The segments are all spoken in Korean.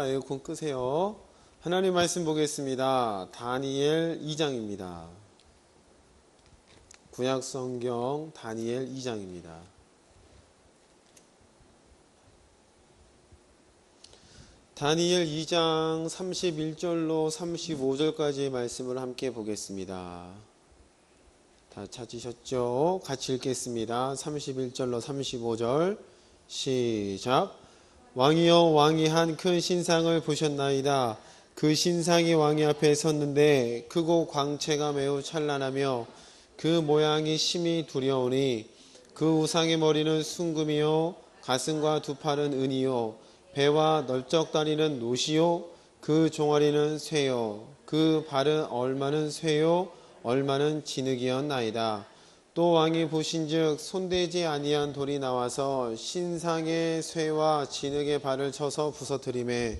에어컨 끄세요. 하나님 말씀 보겠습니다. 다니엘 2장입니다. 구약 성경 다니엘 2장입니다. 다니엘 2장 31절로 35절까지의 말씀을 함께 보겠습니다. 다 찾으셨죠? 같이 읽겠습니다. 31절로 35절 시작. 왕이여, 왕이 한 큰 신상을 보셨나이다. 그 신상이 왕이 앞에 섰는데 크고 광채가 매우 찬란하며 그 모양이 심히 두려우니 그 우상의 머리는 순금이요 가슴과 두 팔은 은이요 배와 널쩍다리는 노시요 그 종아리는 쇠요 그 발은 얼마는 쇠요 얼마는 진흙이었나이다. 또 왕이 보신즉 손대지 아니한 돌이 나와서 신상의 쇠와 진흙의 발을 쳐서 부서뜨리매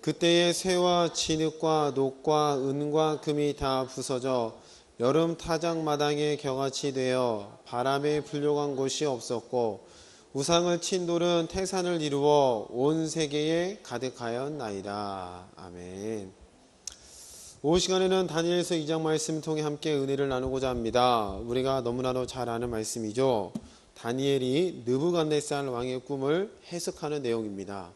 그때의 쇠와 진흙과 녹과 은과 금이 다 부서져 여름 타작 마당에 겨같이 되어 바람에 불려간 곳이 없었고 우상을 친 돌은 태산을 이루어 온 세계에 가득하였나이다. 아멘. 오후 시간에는 다니엘서 2장 말씀을 통해 함께 은혜를 나누고자 합니다. 우리가 너무나도 잘 아는 말씀이죠. 다니엘이 느부갓네살 왕의 꿈을 해석하는 내용입니다.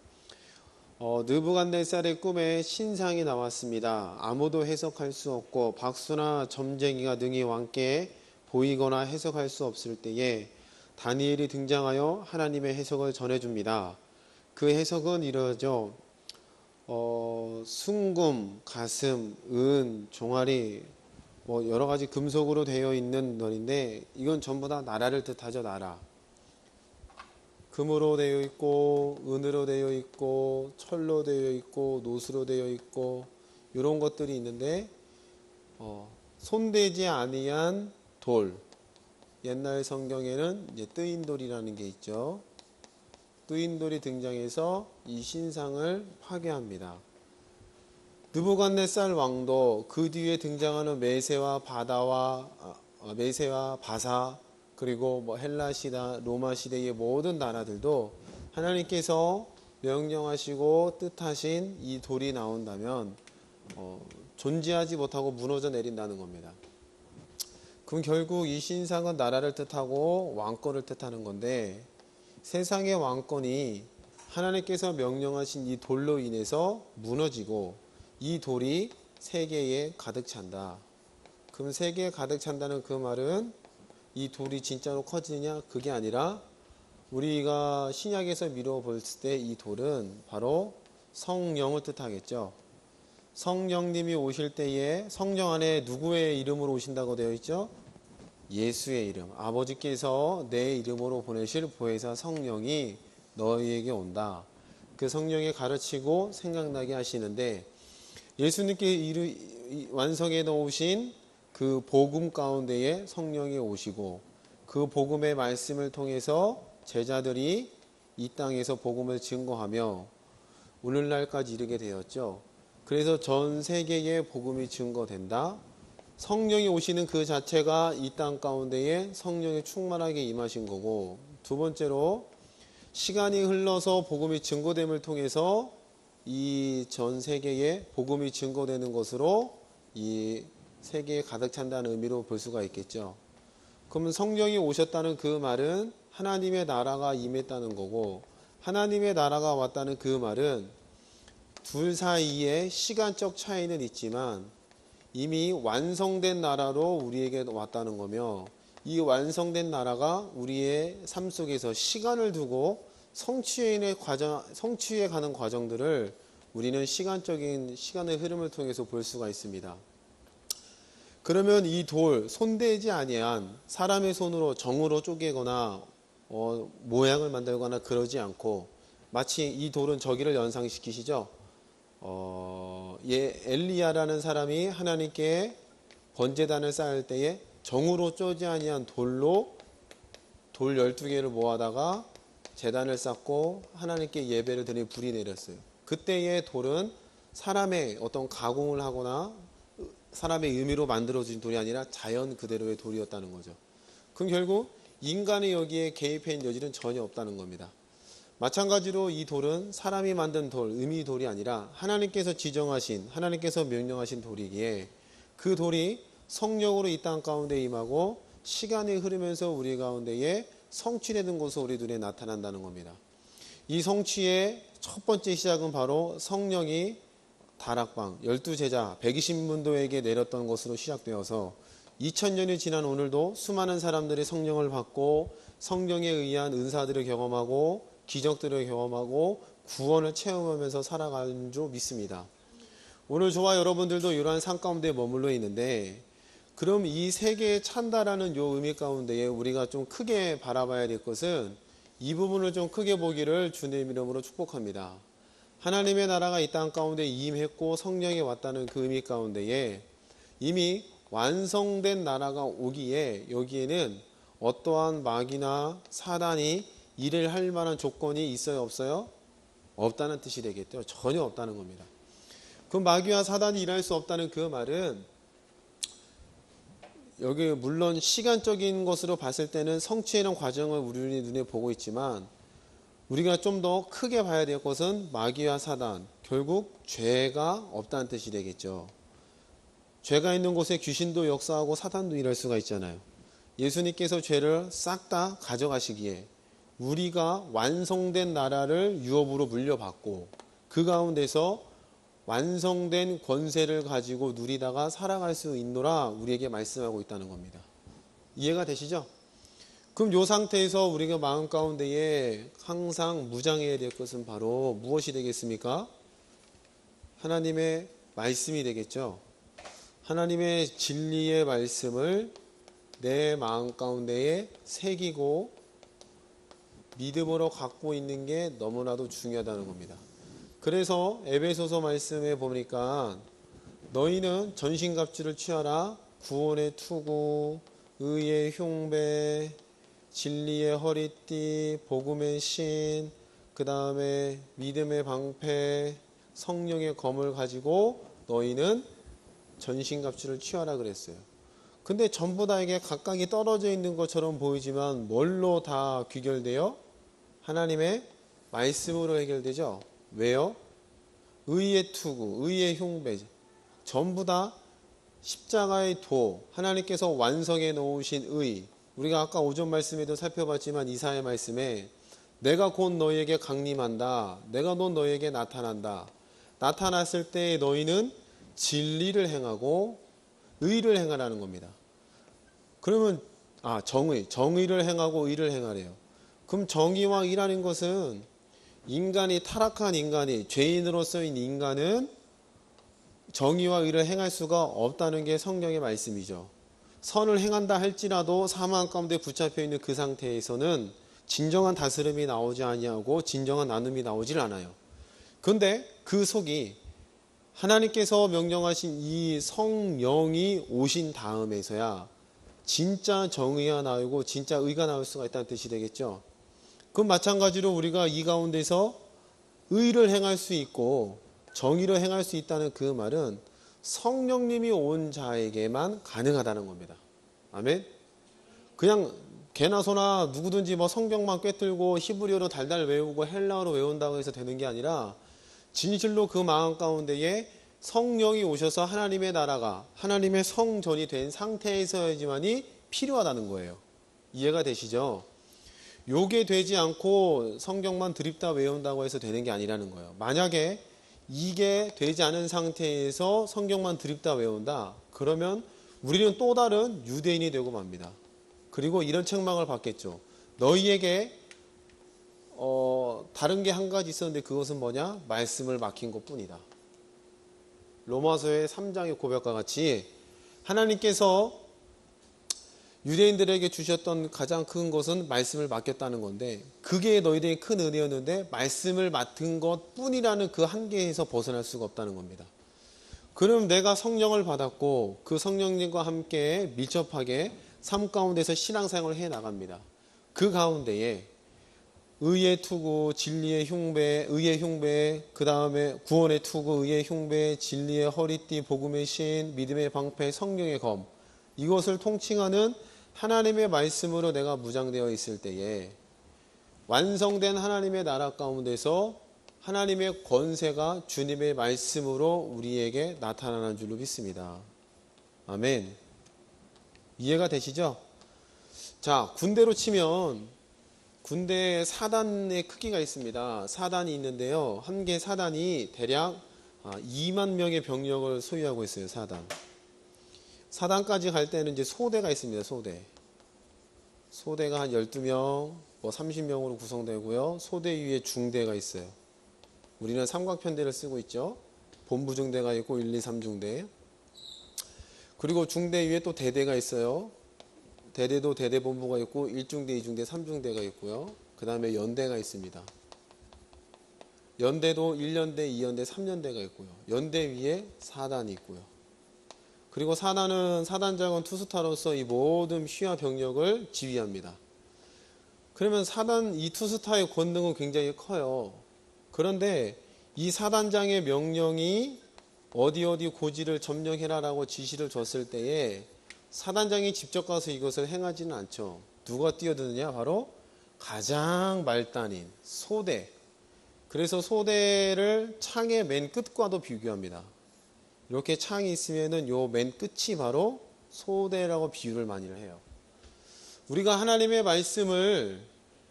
느부갓네살의 꿈에 신상이 나왔습니다. 아무도 해석할 수 없고 박수나 점쟁이가 등이 왕께 보이거나 해석할 수 없을 때에 다니엘이 등장하여 하나님의 해석을 전해줍니다. 그 해석은 이러죠. 순금, 가슴, 은, 종아리 여러 가지 금속으로 되어 있는 널인데 이건 전부 다 나라를 뜻하죠. 나라. 금으로 되어 있고 은으로 되어 있고 철로 되어 있고 노수로 되어 있고 이런 것들이 있는데 손대지 아니한 돌. 옛날 성경에는 이제 뜨인 돌이라는 게 있죠. 뜨인 돌이 등장해서 이 신상을 파괴합니다. 느부갓네살 왕도 그 뒤에 등장하는 메세와 바사 그리고 헬라 시대, 로마 시대의 모든 나라들도 하나님께서 명령하시고 뜻하신 이 돌이 나온다면 존재하지 못하고 무너져 내린다는 겁니다. 그럼 결국 이 신상은 나라를 뜻하고 왕권을 뜻하는 건데 세상의 왕권이 하나님께서 명령하신 이 돌로 인해서 무너지고 이 돌이 세계에 가득 찬다. 그럼 세계에 가득 찬다는 그 말은 이 돌이 진짜로 커지느냐? 그게 아니라 우리가 신약에서 미루어 볼 때 이 돌은 바로 성령을 뜻하겠죠. 성령님이 오실 때에 성령 안에 누구의 이름으로 오신다고 되어 있죠? 예수의 이름. 아버지께서 내 이름으로 보내실 보혜사 성령이 너희에게 온다. 그 성령이 가르치고 생각나게 하시는데 예수님께 완성해 놓으신 그 복음 가운데에 성령이 오시고 그 복음의 말씀을 통해서 제자들이 이 땅에서 복음을 증거하며 오늘날까지 이르게 되었죠. 그래서 전 세계에 복음이 증거된다. 성령이 오시는 그 자체가 이 땅 가운데에 성령이 충만하게 임하신 거고, 두 번째로 시간이 흘러서 복음이 증거됨을 통해서 이 전 세계에 복음이 증거되는 것으로 이 세계에 가득 찬다는 의미로 볼 수가 있겠죠. 그러면 성령이 오셨다는 그 말은 하나님의 나라가 임했다는 거고, 하나님의 나라가 왔다는 그 말은 둘 사이에 시간적 차이는 있지만 이미 완성된 나라로 우리에게 왔다는 거며, 이 완성된 나라가 우리의 삶 속에서 시간을 두고 성취해 가는 과정들을 우리는 시간적인 시간의 흐름을 통해서 볼 수가 있습니다. 그러면 이 돌, 손대지 아니한 사람의 손으로 정으로 쪼개거나 모양을 만들거나 그러지 않고, 마치 이 돌은 저기를 연상시키시죠. 엘리야라는 사람이 하나님께 번제단을 쌓을 때에 정으로 쪼지 아니한 돌로 돌 12개를 모아다가 제단을 쌓고 하나님께 예배를 드리니 불이 내렸어요. 그때의 돌은 사람의 어떤 가공을 하거나 사람의 의미로 만들어진 돌이 아니라 자연 그대로의 돌이었다는 거죠. 그럼 결국 인간의 여기에 개입한 여지는 전혀 없다는 겁니다. 마찬가지로 이 돌은 사람이 만든 돌, 의미 돌이 아니라 하나님께서 지정하신, 하나님께서 명령하신 돌이기에 그 돌이 성령으로 이 땅 가운데 임하고 시간이 흐르면서 우리 가운데에 성취되는 것으로 우리 눈에 나타난다는 겁니다. 이 성취의 첫 번째 시작은 바로 성령이 다락방 12제자 120문도에게 내렸던 것으로 시작되어서 2000년이 지난 오늘도 수많은 사람들이 성령을 받고 성령에 의한 은사들을 경험하고 기적들을 경험하고 구원을 체험하면서 살아가는 줄 믿습니다. 오늘 저와 여러분들도 이러한 삶 가운데 머물러 있는데, 그럼 이 세계에 찬다라는 요 의미 가운데에 우리가 좀 크게 바라봐야 될 것은 이 부분을 좀 크게 보기를 주님 이름으로 축복합니다. 하나님의 나라가 이 땅 가운데 임했고 성령이 왔다는 그 의미 가운데에 이미 완성된 나라가 오기에 여기에는 어떠한 마귀나 사단이 일을 할 만한 조건이 있어요, 없어요? 없다는 뜻이 되겠죠. 전혀 없다는 겁니다. 그 마귀와 사단이 일할 수 없다는 그 말은 여기 물론 시간적인 것으로 봤을 때는 성취하는 과정을 우리 눈에 보고 있지만 우리가 좀 더 크게 봐야 될 것은 마귀와 사단, 결국 죄가 없다는 뜻이 되겠죠. 죄가 있는 곳에 귀신도 역사하고 사단도 일할 수가 있잖아요. 예수님께서 죄를 싹 다 가져가시기에 우리가 완성된 나라를 유업으로 물려받고 그 가운데서 완성된 권세를 가지고 누리다가 살아갈 수 있노라 우리에게 말씀하고 있다는 겁니다. 이해가 되시죠? 그럼 이 상태에서 우리가 마음 가운데에 항상 무장해야 될 것은 바로 무엇이 되겠습니까? 하나님의 말씀이 되겠죠. 하나님의 진리의 말씀을 내 마음 가운데에 새기고 믿음으로 갖고 있는 게 너무나도 중요하다는 겁니다. 그래서 에베소서 말씀에 보니까 너희는 전신갑주를 취하라. 구원의 투구, 의의 흉배, 진리의 허리띠, 복음의 신, 그 다음에 믿음의 방패, 성령의 검을 가지고 너희는 전신갑주를 취하라 그랬어요. 근데 전부 다 이게 각각이 떨어져 있는 것처럼 보이지만 뭘로 다 귀결돼요? 하나님의 말씀으로 해결되죠. 왜요? 의의 투구, 의의 흉배, 전부 다 십자가의 도, 하나님께서 완성해 놓으신 의. 우리가 아까 오전 말씀에도 살펴봤지만 이사야 말씀에 내가 곧 너희에게 강림한다. 내가 곧 너희에게 나타난다. 나타났을 때 너희는 진리를 행하고 의를 행하라는 겁니다. 그러면 정의를 행하고 의를 행하래요. 그럼 정의와 의라는 것은 인간이 타락한 인간이 죄인으로서인 인간은 정의와 의를 행할 수가 없다는 게 성경의 말씀이죠. 선을 행한다 할지라도 사망 가운데 붙잡혀 있는 그 상태에서는 진정한 다스림이 나오지 아니하고 진정한 나눔이 나오질 않아요. 그런데 그 속이 하나님께서 명령하신 이 성령이 오신 다음에서야 진짜 정의가 나오고 진짜 의가 나올 수가 있다는 뜻이 되겠죠. 그럼 마찬가지로 우리가 이 가운데서 의를 행할 수 있고 정의를 행할 수 있다는 그 말은 성령님이 온 자에게만 가능하다는 겁니다. 아멘. 그냥 개나 소나 누구든지 뭐 성경만 꿰뚫고 히브리어로 달달 외우고 헬라어로 외운다고 해서 되는 게 아니라 진실로 그 마음 가운데에 성령이 오셔서 하나님의 나라가 하나님의 성전이 된 상태에서야지만이 필요하다는 거예요. 이해가 되시죠? 요게 되지 않고 성경만 드립다 외운다고 해서 되는 게 아니라는 거예요. 만약에 이게 되지 않은 상태에서 성경만 드립다 외운다, 그러면 우리는 또 다른 유대인이 되고 맙니다. 그리고 이런 책망을 받겠죠. 너희에게 다른 게 한 가지 있었는데 그것은 뭐냐? 말씀을 막힌 것뿐이다. 로마서의 3장의 고백과 같이 하나님께서 유대인들에게 주셨던 가장 큰 것은 말씀을 맡겼다는 건데 그게 너희들의 큰 은혜였는데 말씀을 맡은 것뿐이라는 그 한계에서 벗어날 수가 없다는 겁니다. 그럼 내가 성령을 받았고 그 성령님과 함께 밀접하게 삶 가운데서 신앙생활을 해나갑니다. 그 가운데에 의의 투구, 진리의 흉배, 의의 흉배, 그 다음에 구원의 투구, 의의 흉배, 진리의 허리띠, 복음의 신, 믿음의 방패, 성령의 검, 이것을 통칭하는 하나님의 말씀으로 내가 무장되어 있을 때에 완성된 하나님의 나라 가운데서 하나님의 권세가 주님의 말씀으로 우리에게 나타나는 줄로 믿습니다. 아멘. 이해가 되시죠? 자, 군대로 치면 군대에 사단의 크기가 있습니다. 사단이 있는데요. 한 개 사단이 대략 2만 명의 병력을 소유하고 있어요. 사단까지 갈 때는 이제 소대가 있습니다. 소대가 한 12명, 30명으로 구성되고요. 소대 위에 중대가 있어요. 우리는 삼각편대를 쓰고 있죠. 본부 중대가 있고 1, 2, 3중대. 그리고 중대 위에 또 대대가 있어요. 대대도 대대본부가 있고 1중대, 2중대, 3중대가 있고요. 그 다음에 연대가 있습니다. 연대도 1연대, 2연대, 3연대가 있고요. 연대 위에 사단이 있고요. 그리고 사단은 사단장은 투스타로서 이 모든 휘하 병력을 지휘합니다. 그러면 이 투스타의 권능은 굉장히 커요. 그런데 이 사단장의 명령이 어디 고지를 점령해라라고 지시를 줬을 때에 사단장이 직접 가서 이것을 행하지는 않죠. 누가 뛰어드느냐? 바로 가장 말단인 소대. 그래서 소대를 창의 맨 끝과도 비교합니다. 이렇게 창이 있으면은 요 맨 끝이 바로 소대라고 비유를 많이 해요. 우리가 하나님의 말씀을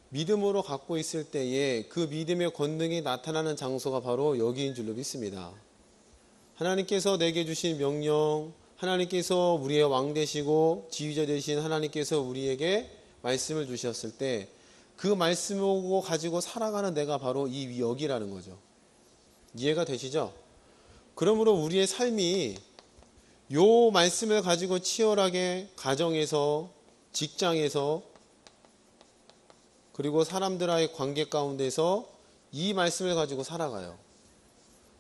믿음으로 갖고 있을 때에 그 믿음의 권능이 나타나는 장소가 바로 여기인 줄로 믿습니다. 하나님께서 내게 주신 명령, 하나님께서 우리의 왕 되시고 지휘자 되신 하나님께서 우리에게 말씀을 주셨을 때 그 말씀을 가지고 살아가는 내가 바로 이 여기라는 거죠. 이해가 되시죠? 그러므로 우리의 삶이 요 말씀을 가지고 치열하게 가정에서, 직장에서, 그리고 사람들과의 관계 가운데서 이 말씀을 가지고 살아가요.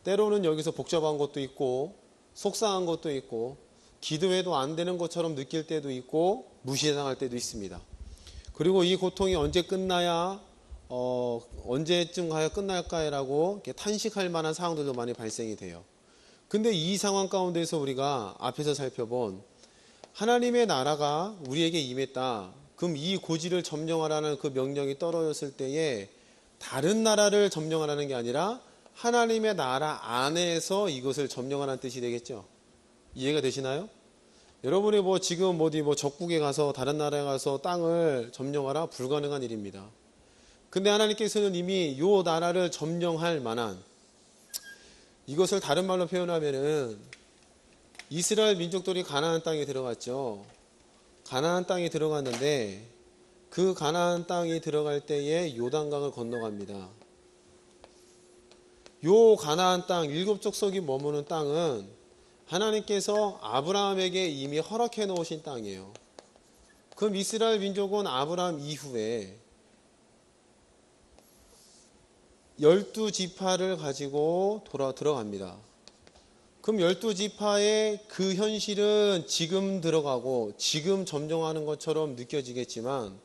때로는 여기서 복잡한 것도 있고 속상한 것도 있고 기도해도 안 되는 것처럼 느낄 때도 있고 무시당할 때도 있습니다. 그리고 이 고통이 언제 끝나야 언제쯤 가야 끝날까라고 이렇게 탄식할 만한 상황들도 많이 발생이 돼요. 근데 이 상황 가운데서 우리가 앞에서 살펴본 하나님의 나라가 우리에게 임했다. 그럼 이 고지를 점령하라는 그 명령이 떨어졌을 때에 다른 나라를 점령하라는 게 아니라 하나님의 나라 안에서 이것을 점령하라는 뜻이 되겠죠. 이해가 되시나요? 여러분이 지금 어디 적국에 가서 다른 나라에 가서 땅을 점령하라 불가능한 일입니다. 근데 하나님께서는 이미 요 나라를 점령할 만한, 이것을 다른 말로 표현하면은 이스라엘 민족들이 가나안 땅에 들어갔죠. 가나안 땅에 들어갔는데 그 가나안 땅에 들어갈 때에 요단강을 건너갑니다. 요 가나안 땅, 7족속이 머무는 땅은 하나님께서 아브라함에게 이미 허락해 놓으신 땅이에요. 그럼 이스라엘 민족은 아브라함 이후에 12지파를 가지고 들어갑니다. 그럼 12지파의 그 현실은 지금 들어가고 지금 점령하는 것처럼 느껴지겠지만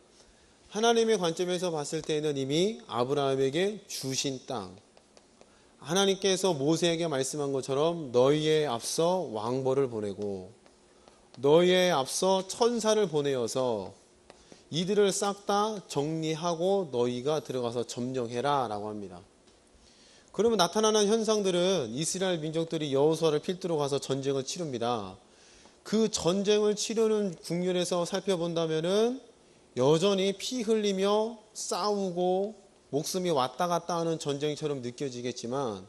하나님의 관점에서 봤을 때는 이미 아브라함에게 주신 땅, 하나님께서 모세에게 말씀한 것처럼 너희에 앞서 왕벌을 보내고 너희에 앞서 천사를 보내어서 이들을 싹 다 정리하고 너희가 들어가서 점령해라 라고 합니다. 그러면 나타나는 현상들은 이스라엘 민족들이 여호수아를 필두로 가서 전쟁을 치릅니다. 그 전쟁을 치르는 국면에서 살펴본다면은 여전히 피 흘리며 싸우고 목숨이 왔다 갔다 하는 전쟁처럼 느껴지겠지만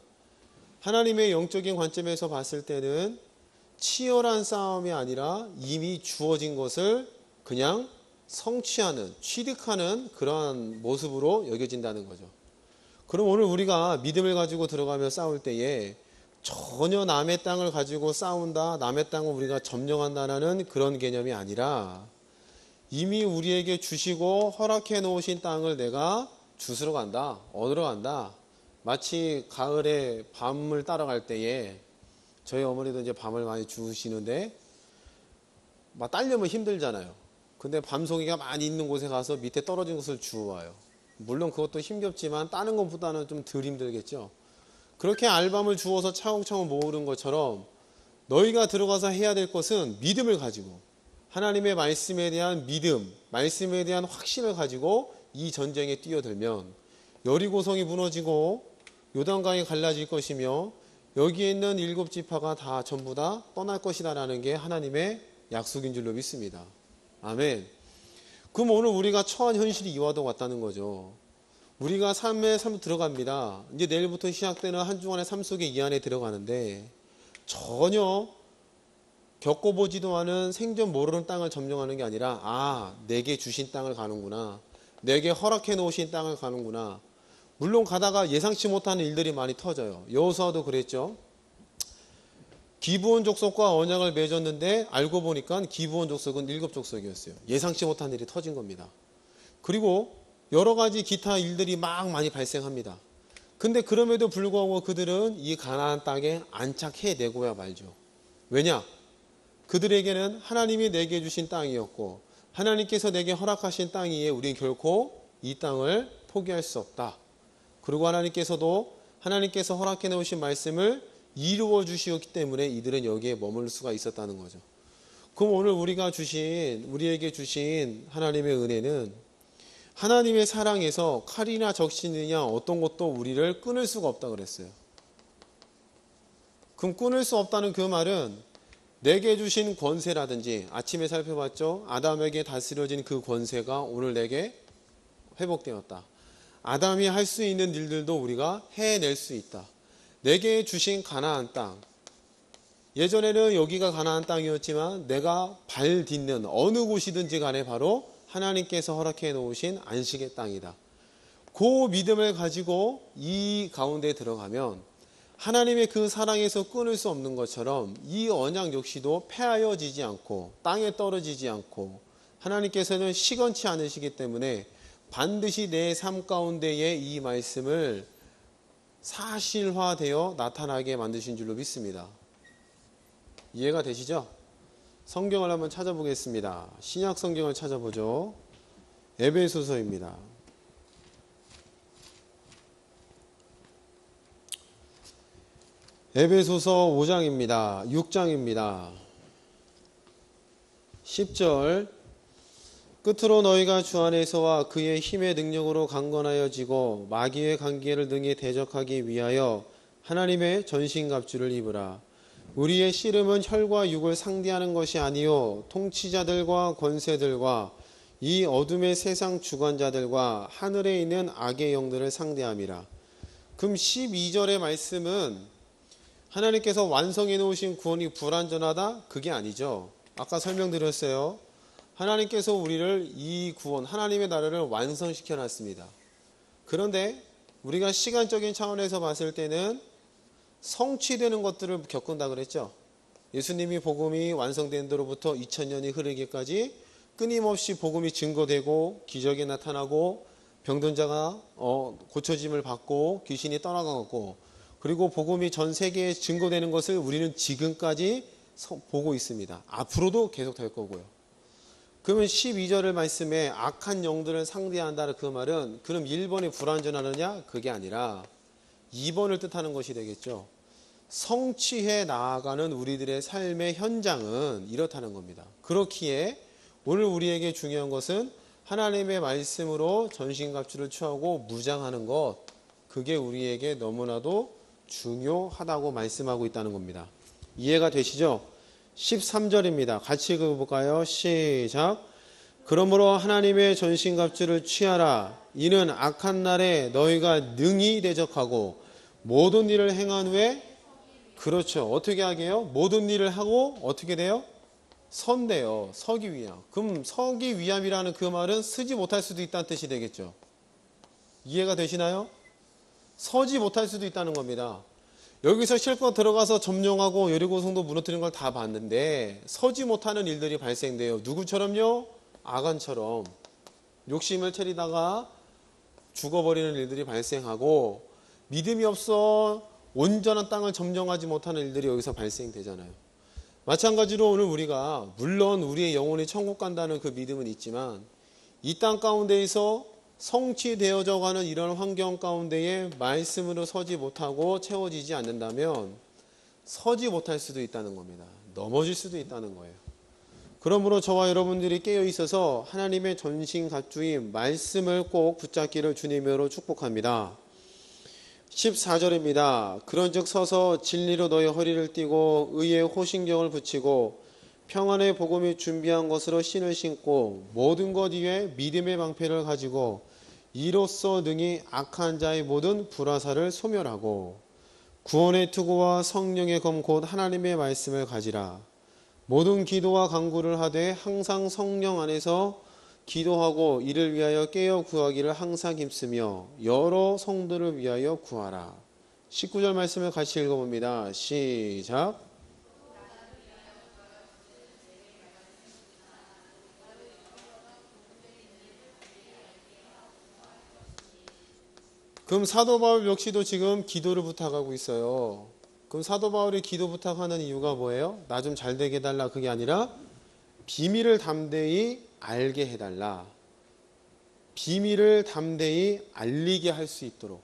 하나님의 영적인 관점에서 봤을 때는 치열한 싸움이 아니라 이미 주어진 것을 그냥 성취하는, 취득하는 그러한 모습으로 여겨진다는 거죠. 그럼 오늘 우리가 믿음을 가지고 들어가며 싸울 때에 전혀 남의 땅을 가지고 싸운다, 남의 땅을 우리가 점령한다는 그런 개념이 아니라 이미 우리에게 주시고 허락해 놓으신 땅을 내가 주스러 간다, 얻으러 간다. 마치 가을에 밤을 따라갈 때에 저희 어머니도 이제 밤을 많이 주시는데 막 따려면 힘들잖아요. 근데 밤송이가 많이 있는 곳에 가서 밑에 떨어진 것을 주워와요. 물론 그것도 힘겹지만 따는 것보다는 좀 덜 힘들겠죠. 그렇게 알밤을 주워서 차곡차곡 모으는 것처럼 너희가 들어가서 해야 될 것은 믿음을 가지고 하나님의 말씀에 대한 믿음, 말씀에 대한 확신을 가지고 이 전쟁에 뛰어들면 여리고성이 무너지고 요단강이 갈라질 것이며 여기에 있는 7지파가 다 전부 다 떠날 것이다라는 게 하나님의 약속인 줄로 믿습니다. 아멘. 그럼 오늘 우리가 처한 현실이 이와 같다는 거죠. 우리가 삶에 들어갑니다. 이제 내일부터 시작되는 한 주간의 삶 속에 이 안에 들어가는데 전혀 겪어보지도 않은 생전 모르는 땅을 점령하는 게 아니라 내게 주신 땅을 가는구나. 내게 허락해 놓으신 땅을 가는구나. 물론 가다가 예상치 못하는 일들이 많이 터져요. 여호수아도 그랬죠. 기브온 족속과 언약을 맺었는데 알고 보니까 기브온 족속은 7족속이었어요. 예상치 못한 일이 터진 겁니다. 그리고 여러 가지 기타 일들이 막 많이 발생합니다. 근데 그럼에도 불구하고 그들은 이 가나안 땅에 안착해내고야 말죠. 왜냐? 그들에게는 하나님이 내게 주신 땅이었고 하나님께서 내게 허락하신 땅이에 우린 결코 이 땅을 포기할 수 없다. 그리고 하나님께서 허락해 놓으신 말씀을 이루어 주시었기 때문에 이들은 여기에 머물 수가 있었다는 거죠. 그럼 오늘 우리에게 주신 하나님의 은혜는 하나님의 사랑에서 칼이나 적신이냐 어떤 것도 우리를 끊을 수가 없다 그랬어요. 그럼 끊을 수 없다는 그 말은 내게 주신 권세라든지 아침에 살펴봤죠. 아담에게 다스려진 그 권세가 오늘 내게 회복되었다. 아담이 할 수 있는 일들도 우리가 해낼 수 있다. 내게 주신 가나안 땅. 예전에는 여기가 가나안 땅이었지만 내가 발 딛는 어느 곳이든지 간에 바로 하나님께서 허락해 놓으신 안식의 땅이다. 그 믿음을 가지고 이 가운데 들어가면 하나님의 그 사랑에서 끊을 수 없는 것처럼 이 언약 역시도 폐하여지지 않고 땅에 떨어지지 않고 하나님께서는 시건치 않으시기 때문에 반드시 내 삶 가운데에 이 말씀을 사실화되어 나타나게 만드신 줄로 믿습니다. 이해가 되시죠? 성경을 한번 찾아보겠습니다. 신약 성경을 찾아보죠. 에베소서입니다. 에베소서 5장입니다. 6장입니다. 10절 끝으로 너희가 주 안에서와 그의 힘의 능력으로 강건하여지고 마귀의 관계를 능히 대적하기 위하여 하나님의 전신갑주를 입으라. 우리의 씨름은 혈과 육을 상대하는 것이 아니요 통치자들과 권세들과 이 어둠의 세상 주관자들과 하늘에 있는 악의 영들을 상대함이라. 그럼 12절의 말씀은 하나님께서 완성해 놓으신 구원이 불완전하다? 그게 아니죠. 아까 설명드렸어요. 하나님께서 우리를 이 구원, 하나님의 나라를 완성시켜 놨습니다. 그런데 우리가 시간적인 차원에서 봤을 때는 성취되는 것들을 겪는다 그랬죠. 예수님이 복음이 완성된 데로부터 2000년이 흐르기까지 끊임없이 복음이 증거되고 기적이 나타나고 병든 자가 고쳐짐을 받고 귀신이 떠나가고 그리고 복음이 전 세계에 증거되는 것을 우리는 지금까지 보고 있습니다. 앞으로도 계속 될 거고요. 그러면 12절의 말씀에 악한 영들을 상대한다는 그 말은 그럼 1번이 불완전하느냐? 그게 아니라 2번을 뜻하는 것이 되겠죠. 성취해 나아가는 우리들의 삶의 현장은 이렇다는 겁니다. 그렇기에 오늘 우리에게 중요한 것은 하나님의 말씀으로 전신갑주를 취하고 무장하는 것, 그게 우리에게 너무나도 중요하다고 말씀하고 있다는 겁니다. 이해가 되시죠? 13절입니다. 같이 읽어볼까요? 시작. 그러므로 하나님의 전신갑주를 취하라. 이는 악한 날에 너희가 능히 대적하고 모든 일을 행한 후에 그렇죠. 어떻게 하게요? 모든 일을 하고 어떻게 돼요? 선대요. 서기 위함. 그럼 서기 위함이라는 그 말은 쓰지 못할 수도 있다는 뜻이 되겠죠. 이해가 되시나요? 서지 못할 수도 있다는 겁니다. 여기서 실컷 들어가서 점령하고 여리고성도 무너뜨리는 걸 다 봤는데 서지 못하는 일들이 발생돼요. 누구처럼요? 아간처럼 욕심을 차리다가 죽어버리는 일들이 발생하고 믿음이 없어 온전한 땅을 점령하지 못하는 일들이 여기서 발생되잖아요. 마찬가지로 오늘 우리가 물론 우리의 영혼이 천국 간다는 그 믿음은 있지만 이 땅 가운데에서 성취되어져 가는 이런 환경 가운데에 말씀으로 서지 못하고 채워지지 않는다면 서지 못할 수도 있다는 겁니다. 넘어질 수도 있다는 거예요. 그러므로 저와 여러분들이 깨어 있어서 하나님의 전신갑주인 말씀을 꼭 붙잡기를 주님으로 축복합니다. 14절입니다. 그런즉 서서 진리로 너의 허리를 띠고 의의 호신경을 붙이고 평안의 복음이 준비한 것으로 신을 신고 모든 것 위에 믿음의 방패를 가지고 이로써 능히 악한 자의 모든 불화살을 소멸하고 구원의 투구와 성령의 검 곧 하나님의 말씀을 가지라. 모든 기도와 간구를 하되 항상 성령 안에서 기도하고 이를 위하여 깨어 구하기를 항상 힘쓰며 여러 성도를 위하여 구하라. 19절 말씀을 같이 읽어봅니다. 시작. 그럼 사도 바울 역시도 지금 기도를 부탁하고 있어요. 그럼 사도 바울이 기도 부탁하는 이유가 뭐예요? 나 좀 잘 되게 해달라. 그게 아니라 비밀을 담대히 알게 해달라. 비밀을 담대히 알리게 할 수 있도록.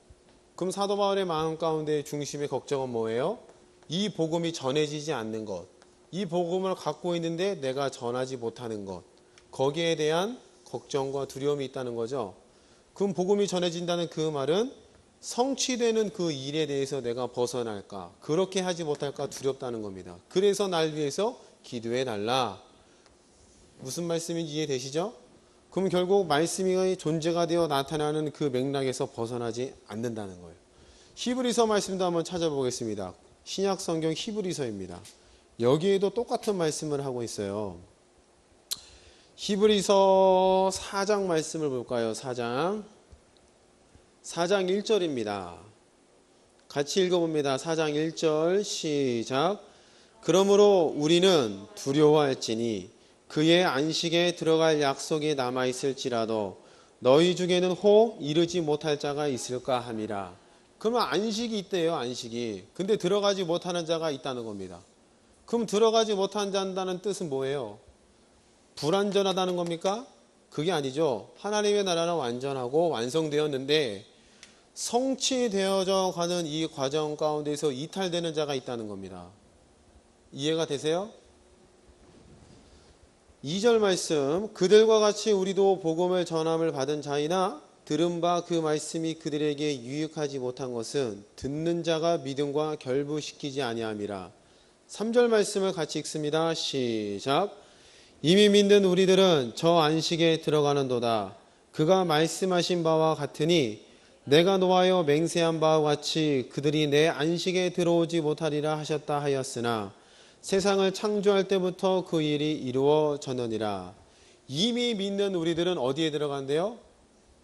그럼 사도 바울의 마음 가운데 중심의 걱정은 뭐예요? 이 복음이 전해지지 않는 것. 이 복음을 갖고 있는데 내가 전하지 못하는 것. 거기에 대한 걱정과 두려움이 있다는 거죠. 그럼 복음이 전해진다는 그 말은 성취되는 그 일에 대해서 내가 벗어날까, 그렇게 하지 못할까 두렵다는 겁니다. 그래서 날 위해서 기도해 달라. 무슨 말씀인지 이해되시죠? 그럼 결국 말씀이 존재가 되어 나타나는 그 맥락에서 벗어나지 않는다는 거예요. 히브리서 말씀도 한번 찾아보겠습니다. 신약 성경 히브리서입니다. 여기에도 똑같은 말씀을 하고 있어요. 히브리서 4장 말씀을 볼까요? 4장 1절입니다. 같이 읽어봅니다. 4장 1절 시작. 그러므로 우리는 두려워할지니 그의 안식에 들어갈 약속이 남아있을지라도 너희 중에는 혹 이르지 못할 자가 있을까 함이라. 그러면 안식이 있대요. 안식이. 근데 들어가지 못하는 자가 있다는 겁니다. 그럼 들어가지 못한다는 뜻은 뭐예요? 불완전하다는 겁니까? 그게 아니죠. 하나님의 나라는 완전하고 완성되었는데 성취되어져 가는 이 과정 가운데서 이탈되는 자가 있다는 겁니다. 이해가 되세요? 2절 말씀. 그들과 같이 우리도 복음을 전함을 받은 자이나 들은 바 그 말씀이 그들에게 유익하지 못한 것은 듣는 자가 믿음과 결부시키지 아니함이라. 3절 말씀을 같이 읽습니다. 시작. 이미 믿는 우리들은 저 안식에 들어가는도다. 그가 말씀하신 바와 같으니 내가 노하여 맹세한 바와 같이 그들이 내 안식에 들어오지 못하리라 하셨다 하였으나 세상을 창조할 때부터 그 일이 이루어졌느니라. 이미 믿는 우리들은 어디에 들어간대요?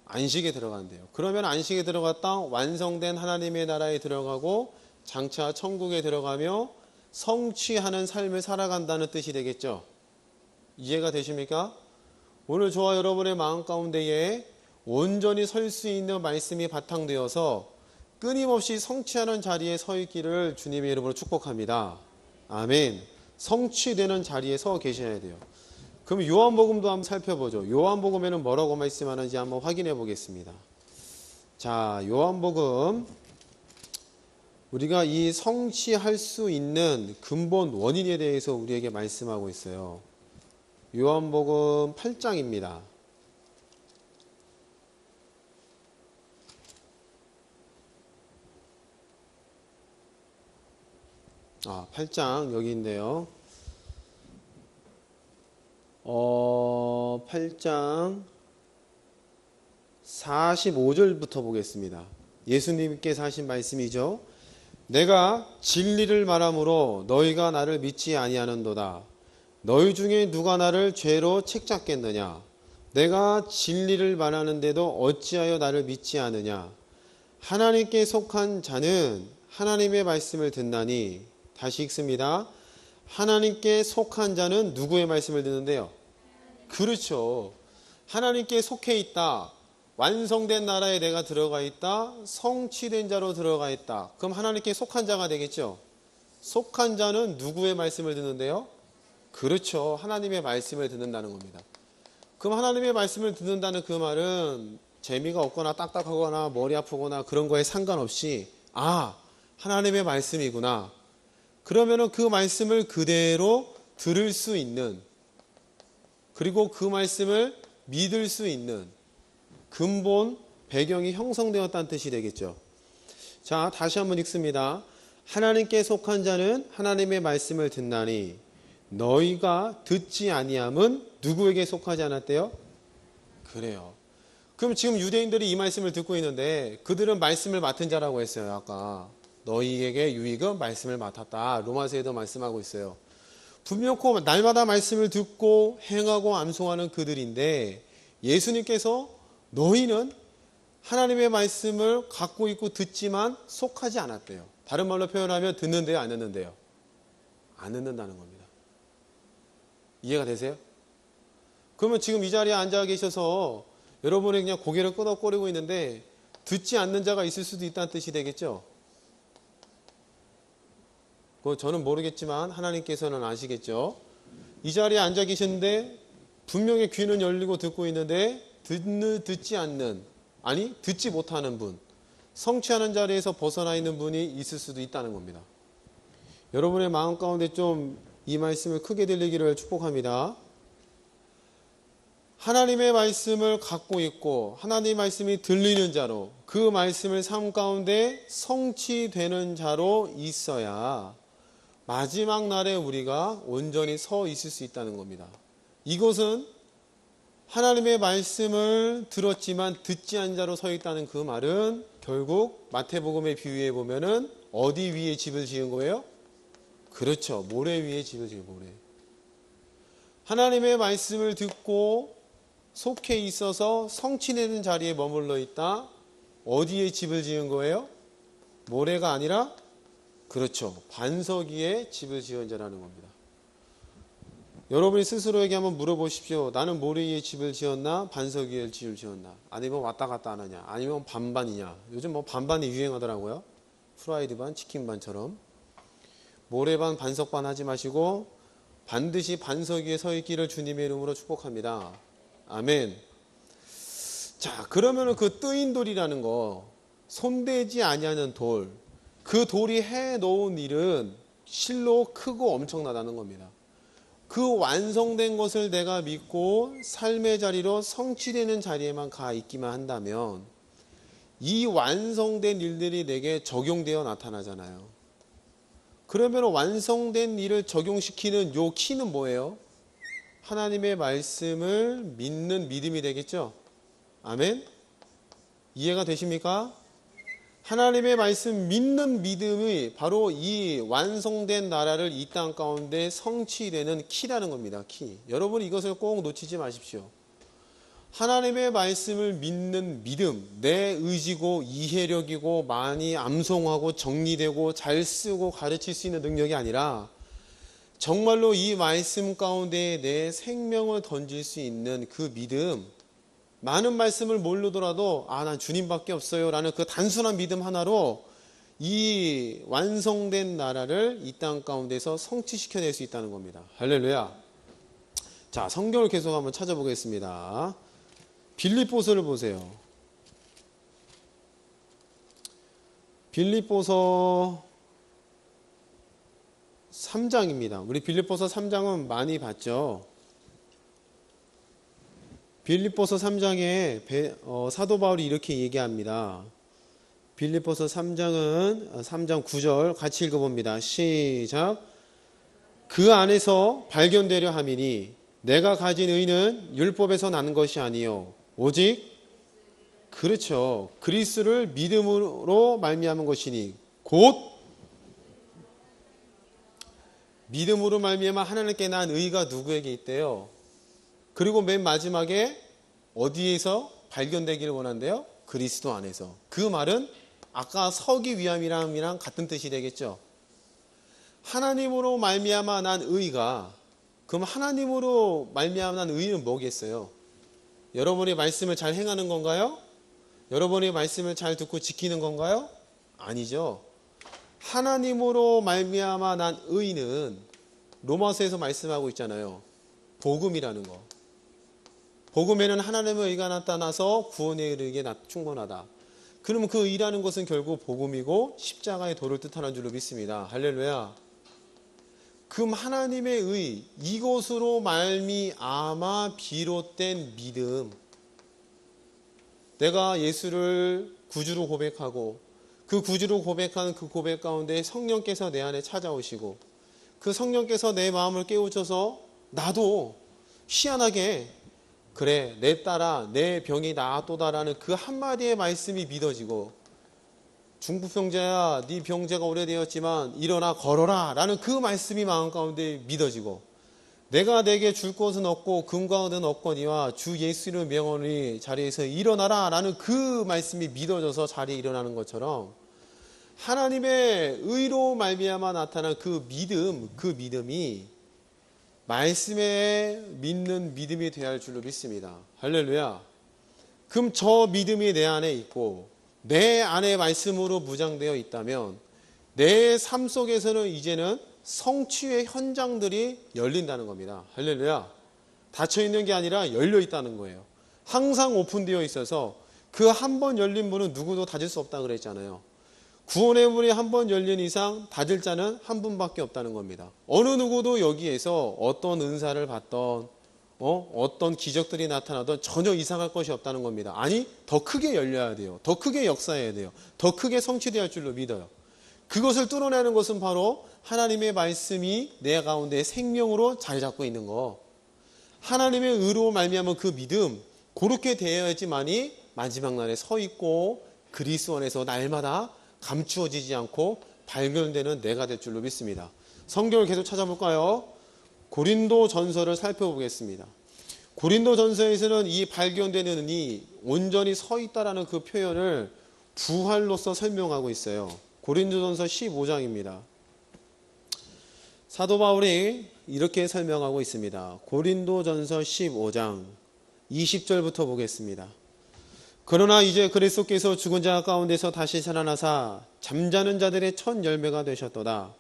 안식에 들어간대요. 그러면 안식에 들어갔다 완성된 하나님의 나라에 들어가고 장차 천국에 들어가며 성취하는 삶을 살아간다는 뜻이 되겠죠. 이해가 되십니까? 오늘 저와 여러분의 마음 가운데에 온전히 설 수 있는 말씀이 바탕되어서 끊임없이 성취하는 자리에 서 있기를 주님의 이름으로 축복합니다. 아멘. 성취되는 자리에 서 계셔야 돼요. 그럼 요한복음도 한번 살펴보죠. 요한복음에는 뭐라고 말씀하는지 한번 확인해 보겠습니다. 자, 요한복음 우리가 이 성취할 수 있는 근본 원인에 대해서 우리에게 말씀하고 있어요. 요한복음 8장입니다. 8장 여기 있네요. 8장 45절부터 보겠습니다. 예수님께서 하신 말씀이죠. 내가 진리를 말함으로 너희가 나를 믿지 아니하는도다. 너희 중에 누가 나를 죄로 책잡겠느냐? 내가 진리를 말하는데도 어찌하여 나를 믿지 않으냐? 하나님께 속한 자는 하나님의 말씀을 듣나니. 다시 읽습니다. 하나님께 속한 자는 누구의 말씀을 듣는데요? 그렇죠. 하나님께 속해 있다. 완성된 나라에 내가 들어가 있다. 성취된 자로 들어가 있다. 그럼 하나님께 속한 자가 되겠죠. 속한 자는 누구의 말씀을 듣는데요? 그렇죠. 하나님의 말씀을 듣는다는 겁니다. 그럼 하나님의 말씀을 듣는다는 그 말은 재미가 없거나 딱딱하거나 머리 아프거나 그런 거에 상관없이 하나님의 말씀이구나. 그러면은 그 말씀을 그대로 들을 수 있는, 그리고 그 말씀을 믿을 수 있는 근본 배경이 형성되었다는 뜻이 되겠죠. 자, 다시 한번 읽습니다. 하나님께 속한 자는 하나님의 말씀을 듣나니 너희가 듣지 아니함은 누구에게 속하지 않았대요? 그래요. 그럼 지금 유대인들이 이 말씀을 듣고 있는데 그들은 말씀을 맡은 자라고 했어요. 아까 너희에게 유익은 말씀을 맡았다. 로마서에도 말씀하고 있어요. 분명코 날마다 말씀을 듣고 행하고 암송하는 그들인데 예수님께서 너희는 하나님의 말씀을 갖고 있고 듣지만 속하지 않았대요. 다른 말로 표현하면 듣는데요, 안 듣는데요? 안 듣는다는 겁니다. 이해가 되세요? 그러면 지금 이 자리에 앉아 계셔서 여러분이 그냥 고개를 끄덕거리고 있는데 듣지 않는 자가 있을 수도 있다는 뜻이 되겠죠? 그거 저는 모르겠지만 하나님께서는 아시겠죠? 이 자리에 앉아 계시는데 분명히 귀는 열리고 듣고 있는데 듣지 않는, 아니 듣지 못하는 분, 성취하는 자리에서 벗어나 있는 분이 있을 수도 있다는 겁니다. 여러분의 마음 가운데 좀 이 말씀을 크게 들리기를 축복합니다. 하나님의 말씀을 갖고 있고 하나님의 말씀이 들리는 자로 그 말씀을 삶 가운데 성취되는 자로 있어야 마지막 날에 우리가 온전히 서 있을 수 있다는 겁니다. 이것은 하나님의 말씀을 들었지만 듣지 않은 자로 서 있다는 그 말은 결국 마태복음에 비유해 보면은 어디 위에 집을 지은 거예요? 그렇죠. 모래 위에 집을 지은 모래. 하나님의 말씀을 듣고 속해 있어서 성취되는 자리에 머물러 있다. 어디에 집을 지은 거예요? 모래가 아니라 그렇죠. 반석 위에 집을 지은 자라는 겁니다. 여러분이 스스로에게 한번 물어보십시오. 나는 모래 위에 집을 지었나? 반석 위에 집을 지었나? 아니면 왔다 갔다 안 하냐? 아니면 반반이냐? 요즘 뭐 반반이 유행하더라고요. 프라이드 반, 치킨 반처럼. 모래 반, 반석 반 하지 마시고 반드시 반석 위에 서 있기를 주님의 이름으로 축복합니다. 아멘. 자, 그러면은 그 뜨인 돌이라는 거, 손대지 아니하는 돌, 그 돌이 해 놓은 일은 실로 크고 엄청나다는 겁니다. 그 완성된 것을 내가 믿고 삶의 자리로 성취되는 자리에만 가 있기만 한다면 이 완성된 일들이 내게 적용되어 나타나잖아요. 그러면 완성된 일을 적용시키는 요 키는 뭐예요? 하나님의 말씀을 믿는 믿음이 되겠죠? 아멘? 이해가 되십니까? 하나님의 말씀 믿는 믿음이 바로 이 완성된 나라를 이 땅 가운데 성취되는 키라는 겁니다. 키. 여러분 이것을 꼭 놓치지 마십시오. 하나님의 말씀을 믿는 믿음, 내 의지고 이해력이고 많이 암송하고 정리되고 잘 쓰고 가르칠 수 있는 능력이 아니라 정말로 이 말씀 가운데 내 생명을 던질 수 있는 그 믿음, 많은 말씀을 모르더라도 난 주님밖에 없어요 라는 그 단순한 믿음 하나로 이 완성된 나라를 이 땅 가운데서 성취시켜낼 수 있다는 겁니다. 할렐루야. 자, 성경을 계속 한번 찾아보겠습니다. 빌립보서를 보세요. 빌립보서 3장입니다. 우리 빌립보서 3장은 많이 봤죠. 빌립보서 3장에 사도 바울이 이렇게 얘기합니다. 빌립보서 3장은 3장 9절 같이 읽어봅니다. 시작. 그 안에서 발견되려 함이니 내가 가진 의는 율법에서 나는 것이 아니요 오직 그렇죠. 그리스도를 믿음으로 말미암은 것이니 곧 믿음으로 말미암아 하나님께 난 의가 누구에게 있대요? 그리고 맨 마지막에 어디에서 발견되기를 원한대요? 그리스도 안에서. 그 말은 아까 서기 위함이랑 같은 뜻이 되겠죠. 하나님으로 말미암아 난 의가, 그럼 하나님으로 말미암아 난 의는 뭐겠어요? 여러분이 말씀을 잘 행하는 건가요? 여러분이 말씀을 잘 듣고 지키는 건가요? 아니죠. 하나님으로 말미암아 난 의는 로마서에서 말씀하고 있잖아요. 복음이라는 거. 복음에는 하나님의 의가 나타나서 구원에 이르게 충분하다. 그러면 그 의라는 것은 결국 복음이고 십자가의 도를 뜻하는 줄로 믿습니다. 할렐루야. 금 하나님의 의, 이것으로 말미암아 비롯된 믿음. 내가 예수를 구주로 고백하고 그 구주로 고백하는 그 고백 가운데 성령께서 내 안에 찾아오시고 그 성령께서 내 마음을 깨우쳐서 나도 희한하게 그래 내 딸아 내 병이 나았도다라는 그 한마디의 말씀이 믿어지고 중풍병자야 네 병자가 오래되었지만 일어나 걸어라 라는 그 말씀이 마음 가운데 믿어지고 내가 내게 줄 것은 없고 금과 은은 없거니와 주 예수를 명하니 자리에서 일어나라 라는 그 말씀이 믿어져서 자리에 일어나는 것처럼 하나님의 의로 말미암아 나타난 그 믿음, 그 믿음이 말씀에 믿는 믿음이 되어야 할 줄로 믿습니다. 할렐루야. 그럼 저 믿음이 내 안에 있고 내 안에 말씀으로 무장되어 있다면 내 삶 속에서는 이제는 성취의 현장들이 열린다는 겁니다. 할렐루야. 닫혀있는 게 아니라 열려있다는 거예요. 항상 오픈되어 있어서 그 한 번 열린 문은 누구도 닫을 수 없다고 그랬잖아요. 구원의 문이 한 번 열린 이상 닫을 자는 한 분밖에 없다는 겁니다. 어느 누구도 여기에서 어떤 은사를 받던 어떤 기적들이 나타나던 전혀 이상할 것이 없다는 겁니다. 아니 더 크게 열려야 돼요. 더 크게 역사해야 돼요. 더 크게 성취되어야 할 줄로 믿어요. 그것을 뚫어내는 것은 바로 하나님의 말씀이 내 가운데 생명으로 자리 잡고 있는 거. 하나님의 의로 말미암은 그 믿음 그렇게 되어야지만이 마지막 날에 서 있고 그리스도 안에서 날마다 감추어지지 않고 발견되는 내가 될 줄로 믿습니다. 성경을 계속 찾아볼까요? 고린도 전서를 살펴보겠습니다. 고린도 전서에서는 이 발견되는 이 온전히 서 있다라는 그 표현을 부활로서 설명하고 있어요. 고린도 전서 15장입니다. 사도 바울이 이렇게 설명하고 있습니다. 고린도 전서 15장 20절부터 보겠습니다. 그러나 이제 그리스도께서 죽은 자 가운데서 다시 살아나사 잠자는 자들의 첫 열매가 되셨도다.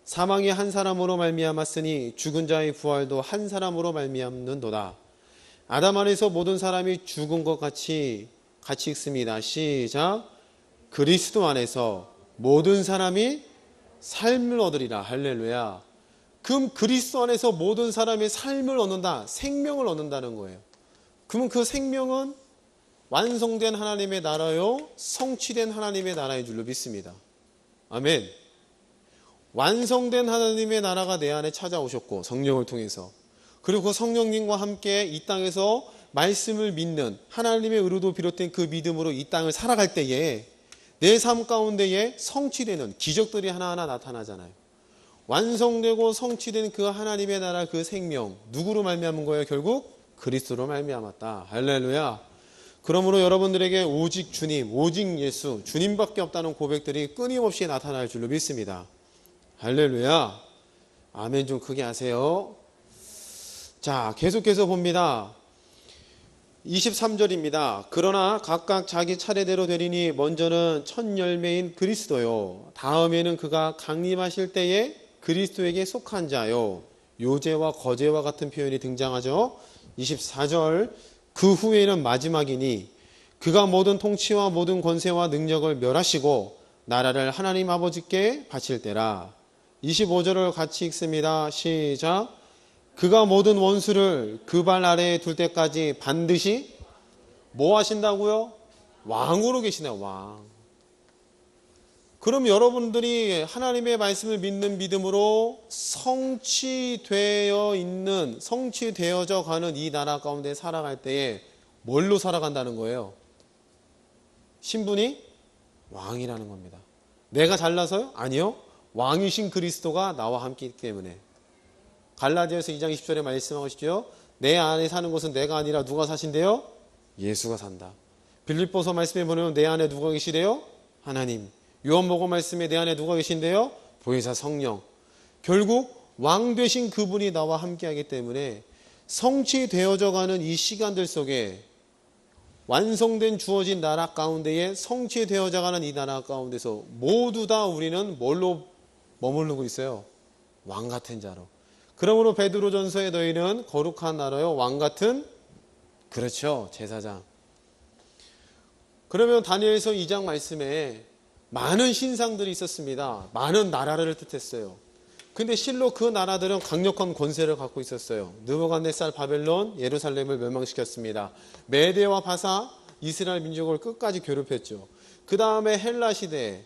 사망이 한 사람으로 말미암았으니 죽은 자의 부활도 한 사람으로 말미암는도다. 아담 안에서 모든 사람이 죽은 것 같이 읽습니다. 시작. 그리스도 안에서 모든 사람이 삶을 얻으리라. 할렐루야. 그럼 그리스도 안에서 모든 사람이 삶을 얻는다. 생명을 얻는다는 거예요. 그러면 그 생명은 완성된 하나님의 나라요, 성취된 하나님의 나라인 줄로 믿습니다. 아멘. 완성된 하나님의 나라가 내 안에 찾아오셨고 성령을 통해서 그리고 그 성령님과 함께 이 땅에서 말씀을 믿는 하나님의 의로도 비롯된 그 믿음으로 이 땅을 살아갈 때에 내 삶 가운데에 성취되는 기적들이 하나하나 나타나잖아요. 완성되고 성취된 그 하나님의 나라 그 생명 누구로 말미암은 거예요? 결국 그리스도로 말미암았다. 할렐루야. 그러므로 여러분들에게 오직 주님, 오직 예수, 주님밖에 없다는 고백들이 끊임없이 나타날 줄로 믿습니다. 할렐루야. 아멘 좀 크게 하세요. 자, 계속해서 봅니다. 23절입니다. 그러나 각각 자기 차례대로 되리니 먼저는 첫 열매인 그리스도요. 다음에는 그가 강림하실 때에 그리스도에게 속한 자요. 요제와 거제와 같은 표현이 등장하죠. 24절 그 후에는 마지막이니 그가 모든 통치와 모든 권세와 능력을 멸하시고 나라를 하나님 아버지께 바칠 때라. 25절을 같이 읽습니다. 시작. 그가 모든 원수를 그 발 아래에 둘 때까지 반드시 뭐 하신다고요? 왕으로 계시네요. 왕. 그럼 여러분들이 하나님의 말씀을 믿는 믿음으로 성취되어져 가는 이 나라 가운데 살아갈 때에 뭘로 살아간다는 거예요? 신분이 왕이라는 겁니다. 내가 잘나서요? 아니요. 왕이신 그리스도가 나와 함께 있기 때문에. 갈라디아서 2장 20절에 말씀하시죠. 내 안에 사는 것은 내가 아니라 누가 사신대요? 예수가 산다. 빌립보서 말씀에 보면 내 안에 누가 계시대요? 하나님. 요한복음 말씀에 내 안에 누가 계신데요? 보혜사 성령. 결국 왕 되신 그분이 나와 함께하기 때문에 성취되어져 가는 이 시간들 속에 완성된 주어진 나라 가운데에 성취되어져 가는 이 나라 가운데서 모두 다 우리는 뭘로 머무르고 있어요? 왕 같은 자로. 그러므로 베드로전서에 너희는 거룩한 나라요 왕 같은 그렇죠 제사장. 그러면 다니엘서 2장 말씀에 많은 신상들이 있었습니다. 많은 나라를 뜻했어요. 근데 실로 그 나라들은 강력한 권세를 갖고 있었어요. 느부갓네살 바벨론 예루살렘을 멸망시켰습니다. 메대와 바사 이스라엘 민족을 끝까지 괴롭혔죠. 그 다음에 헬라 시대,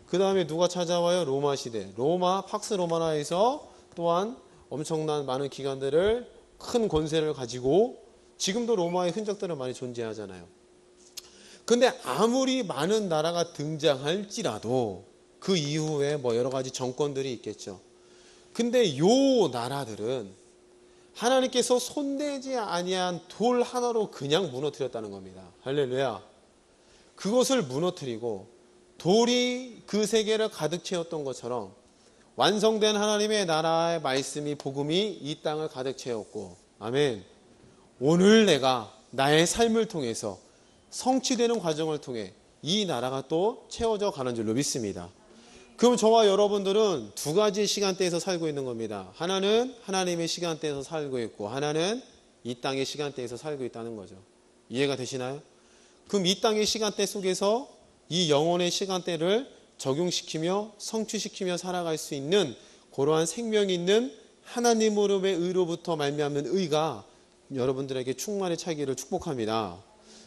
그 다음에 누가 찾아와요? 로마 시대. 로마 팍스 로마나에서 또한 엄청난 많은 기관들을 큰 권세를 가지고 지금도 로마의 흔적들은 많이 존재하잖아요. 근데 아무리 많은 나라가 등장할지라도 그 이후에 뭐 여러 가지 정권들이 있겠죠. 근데 요 나라들은 하나님께서 손대지 아니한 돌 하나로 그냥 무너뜨렸다는 겁니다. 할렐루야. 그것을 무너뜨리고 돌이 그 세계를 가득 채웠던 것처럼 완성된 하나님의 나라의 말씀이 복음이 이 땅을 가득 채웠고, 아멘. 오늘 내가 나의 삶을 통해서 성취되는 과정을 통해 이 나라가 또 채워져 가는 줄로 믿습니다. 그럼 저와 여러분들은 두 가지 시간대에서 살고 있는 겁니다. 하나는 하나님의 시간대에서 살고 있고, 하나는 이 땅의 시간대에서 살고 있다는 거죠. 이해가 되시나요? 그럼 이 땅의 시간대 속에서 이 영혼의 시간대를 적용시키며 성취시키며 살아갈 수 있는 그러한 생명이 있는 하나님으로의 의로부터 말미암는 의가 여러분들에게 충만히 차기를 축복합니다.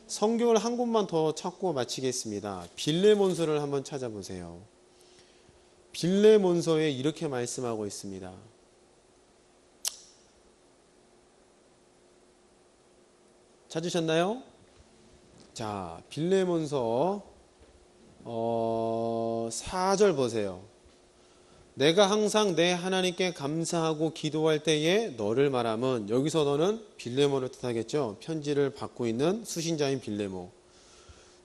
성경을 한 곳만 더 찾고 마치겠습니다. 빌레몬서를 한번 찾아보세요. 빌레몬서에 이렇게 말씀하고 있습니다. 찾으셨나요? 자, 빌레몬서 4절 보세요. 내가 항상 내 하나님께 감사하고 기도할 때에 너를 말함은, 여기서 너는 빌레몬을 뜻하겠죠. 편지를 받고 있는 수신자인 빌레몬.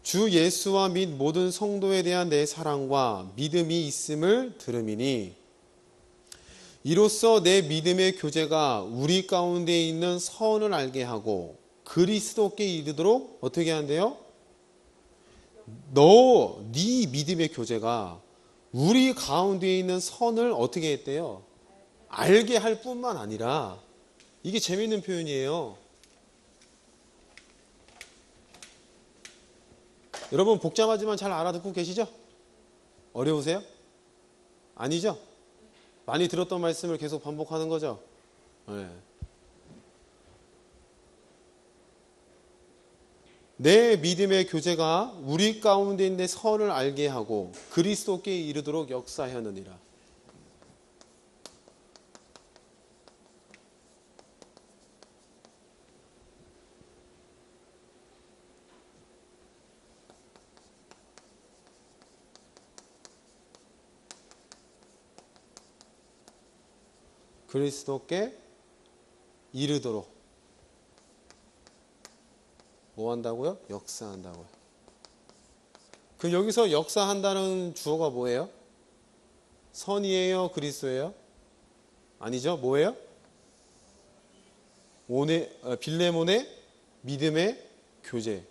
주 예수와 및 모든 성도에 대한 내 사랑과 믿음이 있음을 들음이니, 이로써 내 믿음의 교제가 우리 가운데 있는 선을 알게 하고 그리스도께 이르도록 어떻게 한대요? 네 믿음의 교제가 우리 가운데 있는 선을 어떻게 했대요? 알게 할 뿐만 아니라, 이게 재미있는 표현이에요. 여러분 복잡하지만 잘 알아듣고 계시죠? 어려우세요? 아니죠? 많이 들었던 말씀을 계속 반복하는 거죠? 네. 내 믿음의 교제가 우리 가운데 있는 선을 알게 하고 그리스도께 이르도록 역사하느니라. 그리스도께 이르도록 뭐 한다고요? 역사한다고요. 그럼 여기서 역사한다는 주어가 뭐예요? 선이에요? 그리스도예요? 아니죠? 뭐예요? 빌레몬의 믿음의 교제.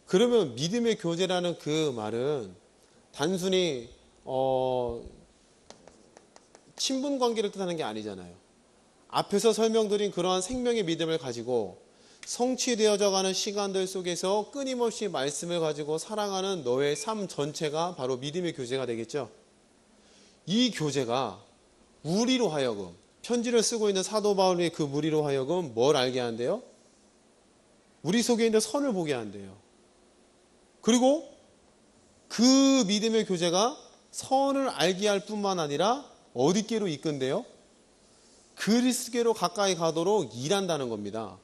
그러면 믿음의 교제라는 그 말은 단순히 친분 관계를 뜻하는 게 아니잖아요. 앞에서 설명드린 그러한 생명의 믿음을 가지고 성취되어져 가는 시간들 속에서 끊임없이 말씀을 가지고 살아가는 너의 삶 전체가 바로 믿음의 교제가 되겠죠. 이 교제가 우리로 하여금, 편지를 쓰고 있는 사도 바울의 그 무리로 하여금 뭘 알게 한대요? 우리 속에 있는 선을 보게 한대요. 그리고 그 믿음의 교제가 선을 알게 할 뿐만 아니라 어디께로 이끈대요? 그리스도께로 가까이 가도록 일한다는 겁니다.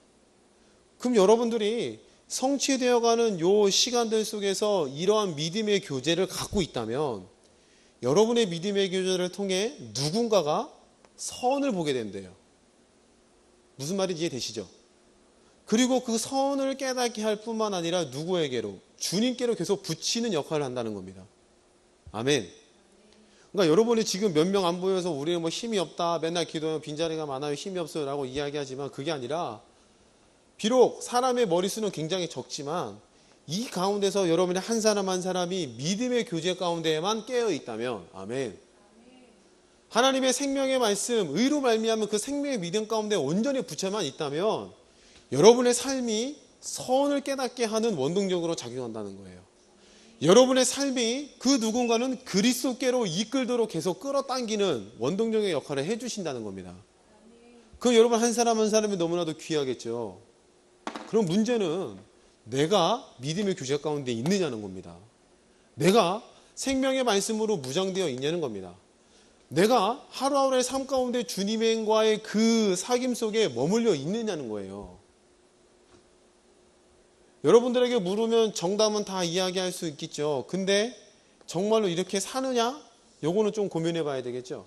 그럼 여러분들이 성취되어가는 요 시간들 속에서 이러한 믿음의 교제를 갖고 있다면 여러분의 믿음의 교제를 통해 누군가가 선을 보게 된대요. 무슨 말인지 이해되시죠? 그리고 그 선을 깨닫게 할 뿐만 아니라 누구에게로? 주님께로 계속 붙이는 역할을 한다는 겁니다. 아멘. 그러니까 여러분이 지금 몇 명 안 보여서 우리는 뭐 힘이 없다, 맨날 기도하면 빈자리가 많아요, 힘이 없어요 라고 이야기하지만 그게 아니라, 비록 사람의 머릿수는 굉장히 적지만 이 가운데서 여러분의 한 사람 한 사람이 믿음의 교제 가운데에만 깨어 있다면, 아멘, 하나님의 생명의 말씀, 의로 말미암은 그 생명의 믿음 가운데 온전히 붙여만 있다면 여러분의 삶이 선을 깨닫게 하는 원동력으로 작용한다는 거예요. 여러분의 삶이 그 누군가는 그리스도께로 이끌도록 계속 끌어당기는 원동력의 역할을 해주신다는 겁니다. 그 여러분 한 사람 한 사람이 너무나도 귀하겠죠. 그럼 문제는 내가 믿음의 교제 가운데 있느냐는 겁니다. 내가 생명의 말씀으로 무장되어 있냐는 겁니다. 내가 하루하루의 삶 가운데 주님과의 그 사귐 속에 머물러 있느냐는 거예요. 여러분들에게 물으면 정답은 다 이야기할 수 있겠죠. 근데 정말로 이렇게 사느냐? 요거는 좀 고민해 봐야 되겠죠.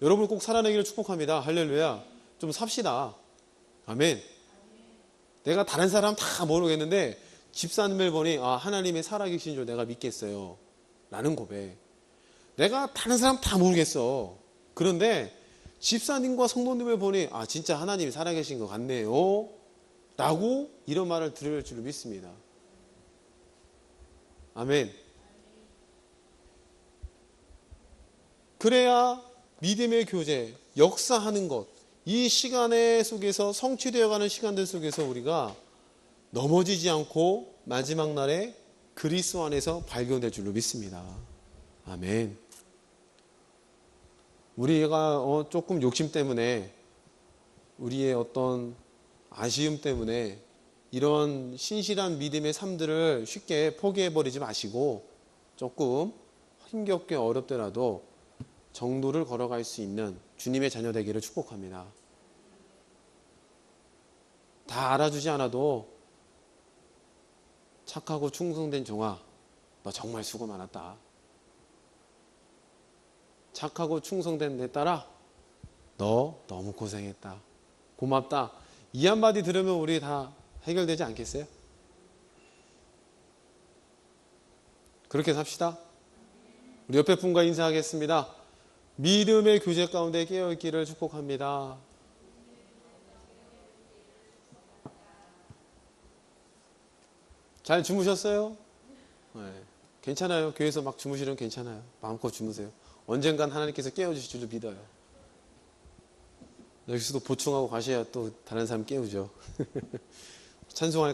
여러분 꼭 살아내기를 축복합니다. 할렐루야. 좀 삽시다. 아멘. 내가 다른 사람 다 모르겠는데 집사님을 보니 하나님이 살아계신 줄 내가 믿겠어요. 라는 고백. 내가 다른 사람 다 모르겠어. 그런데 집사님과 성도님을 보니 진짜 하나님이 살아계신 것 같네요. 라고 이런 말을 들을 줄 믿습니다. 아멘. 그래야 믿음의 교제, 역사하는 것, 이 시간의 속에서 성취되어가는 시간들 속에서 우리가 넘어지지 않고 마지막 날에 그리스도 안에서 발견될 줄로 믿습니다. 아멘. 우리가 조금 욕심 때문에 우리의 어떤 아쉬움 때문에 이런 신실한 믿음의 삶들을 쉽게 포기해버리지 마시고 조금 힘겹게 어렵더라도 정도를 걸어갈 수 있는 주님의 자녀 되기를 축복합니다. 다 알아주지 않아도 착하고 충성된 종아, 너 정말 수고 많았다. 착하고 충성된 내 딸아, 너 너무 고생했다. 고맙다. 이 한마디 들으면 우리 다 해결되지 않겠어요? 그렇게 삽시다. 우리 옆에 분과 인사하겠습니다. 믿음의 교제 가운데 깨어있기를 축복합니다. 잘 주무셨어요? 네. 괜찮아요. 교회에서 막 주무시면 괜찮아요. 마음껏 주무세요. 언젠간 하나님께서 깨워주실 줄 믿어요. 여기서도 보충하고 가셔야 또 다른 사람 깨우죠. 찬송할